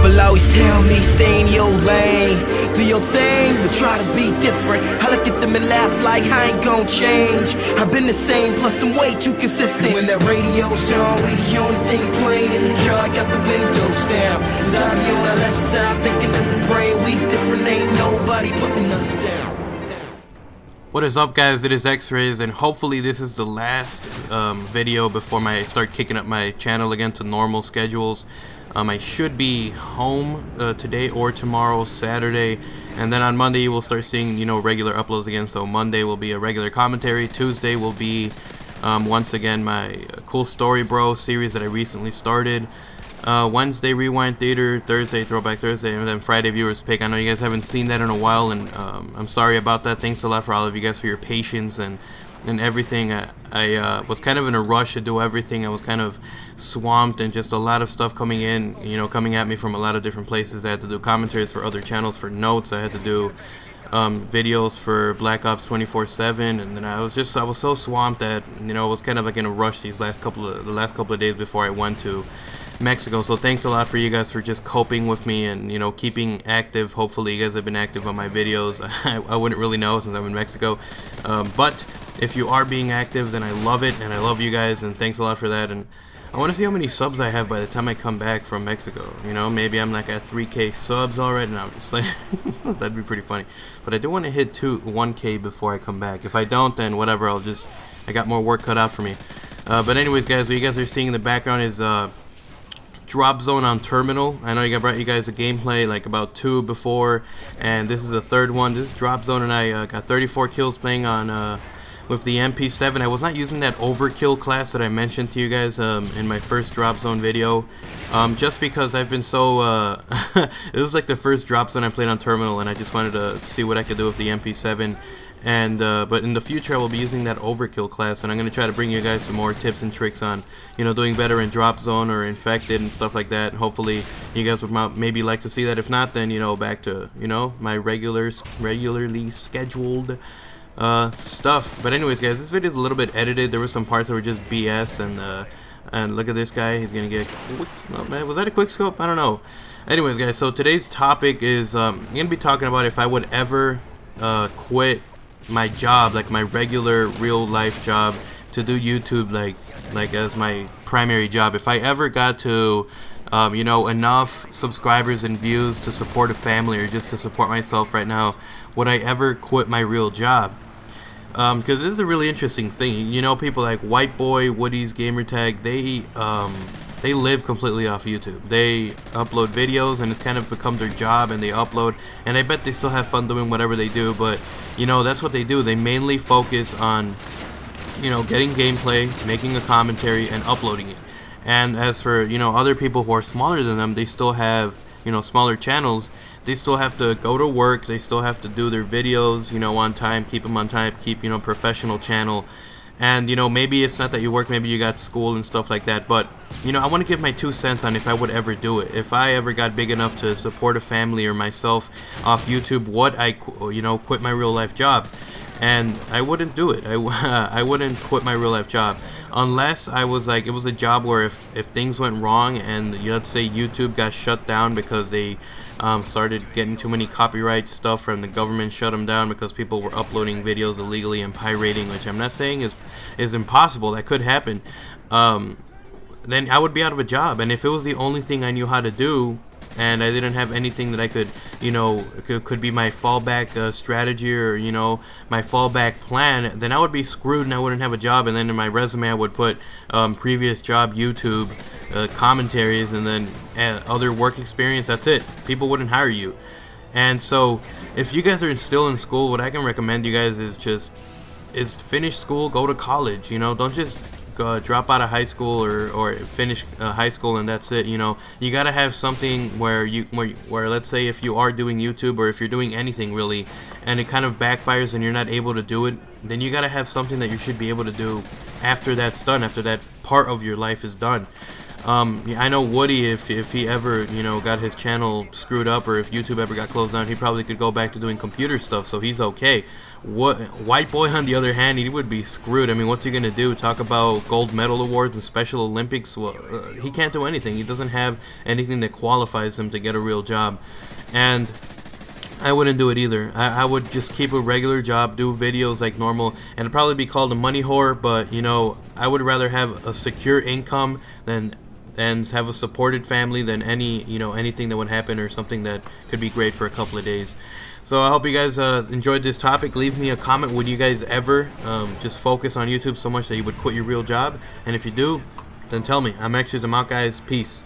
People always tell me stay in your lane, do your thing, but try to be different. I look at them and laugh like I ain't gon' change. I've been the same, plus I'm way too consistent. When that radio's on, we the only thing playing in the car. I got the windows down, 'cause I be on the left side thinking that the brain we different, ain't nobody putting us down. What is up, guys? It is X-Rays, and hopefully this is the last video before I start kicking up my channel again to normal schedules. I should be home today or tomorrow, Saturday, and then on Monday you will start seeing, regular uploads again. So Monday will be a regular commentary. Tuesday will be once again my Cool Story Bro series that I recently started. Wednesday, Rewind Theater. Thursday, Throwback Thursday, and then Friday, Viewers Pick. I know you guys haven't seen that in a while, and I'm sorry about that. Thanks a lot for all of you guys for your patience and everything. I was kind of in a rush to do everything. I was kind of swamped and just a lot of stuff coming in, coming at me from a lot of different places. I had to do commentaries for other channels for notes. I had to do videos for Black Ops 24/7, and then I was so swamped that I was kind of like in a rush the last couple of days before I went to Mexico. So thanks a lot for you guys for just coping with me and keeping active. Hopefully you guys have been active on my videos. I wouldn't really know since I'm in Mexico, but if you are being active, then I love it, and I love you guys, and thanks a lot for that. And I want to see how many subs I have by the time I come back from Mexico. Maybe I'm like at 3K subs already. No, I'm just playing. That'd be pretty funny. But I do want to hit 1K before I come back. If I don't, then whatever. I got more work cut out for me. But anyways, guys, what you guys are seeing in the background is Drop Zone on Terminal. I know I brought you guys a gameplay like about 2 before, and this is the third one. This is Drop Zone, and I got 34 kills playing on with the MP7. I was not using that Overkill class that I mentioned to you guys in my first Drop Zone video, just because I've been so it was like the first Drop Zone I played on Terminal, and I just wanted to see what I could do with the MP7. And but in the future I will be using that Overkill class, and I'm going to try to bring you guys some more tips and tricks on doing better in Drop Zone or Infected and stuff like that. And hopefully you guys would maybe like to see that. If not, then back to my regularly scheduled stuff. But anyways, guys, this video is a little bit edited. There were some parts that were just BS, and look at this guy. He's gonna get was that a quick scope? I don't know. Anyways, guys, so today's topic is I'm gonna be talking about if I would ever quit my job, like my regular real life job, to do YouTube like as my primary job. If I ever got to enough subscribers and views to support a family or just to support myself right now, would I ever quit my real job? Because this is a really interesting thing. People like White Boy, Woody's Gamertag, they live completely off YouTube. They upload videos, and it's kind of become their job, and they upload, and I bet they still have fun doing whatever they do, but that's what they do. They mainly focus on getting gameplay, making a commentary, and uploading it. And as for other people who are smaller than them, they still have smaller channels. They still have to go to work, they still have to do their videos on time, keep them on time, keep professional channel. And maybe it's not that you work, maybe you got school and stuff like that, but I want to give my 2 cents on if I would ever do it. If I ever got big enough to support a family or myself off YouTube, would I quit my real life job? And I wouldn't do it. I wouldn't quit my real life job unless I was like, it was a job where if things went wrong and let's say YouTube got shut down because they started getting too many copyright stuff from the government, shut them down because people were uploading videos illegally and pirating, which I'm not saying is impossible. That could happen. Then I would be out of a job, and if it was the only thing I knew how to do, and I didn't have anything that I could, could be my fallback strategy or, my fallback plan, then I would be screwed and I wouldn't have a job. And then in my resume I would put previous job, YouTube, commentaries, and then other work experience. That's it. People wouldn't hire you. And so if you guys are still in school, what I can recommend you guys is finish school, go to college. Don't just drop out of high school or finish high school and that's it. You gotta have something where let's say if you are doing YouTube or if you're doing anything really and it kind of backfires and you're not able to do it, then you gotta have something that you should be able to do after that's done, after that part of your life is done. Yeah, I know Woody, if he ever, you know, got his channel screwed up, or if YouTube ever got closed down, he probably could go back to doing computer stuff, so he's okay. White Boy, on the other hand, he would be screwed. I mean, what's he gonna do? Talk about gold medal awards and Special Olympics? Well, he can't do anything. He doesn't have anything that qualifies him to get a real job, and I wouldn't do it either. I would just keep a regular job, do videos like normal, and it'd probably be called a money whore, but, you know, I would rather have a secure income and have a supported family than anything that would happen, or something that could be great for a couple of days. So I hope you guys enjoyed this topic. Leave me a comment. Would you guys ever just focus on YouTube so much that you would quit your real job? And if you do, then tell me. I'm Xrays. I'm out, guys. Peace.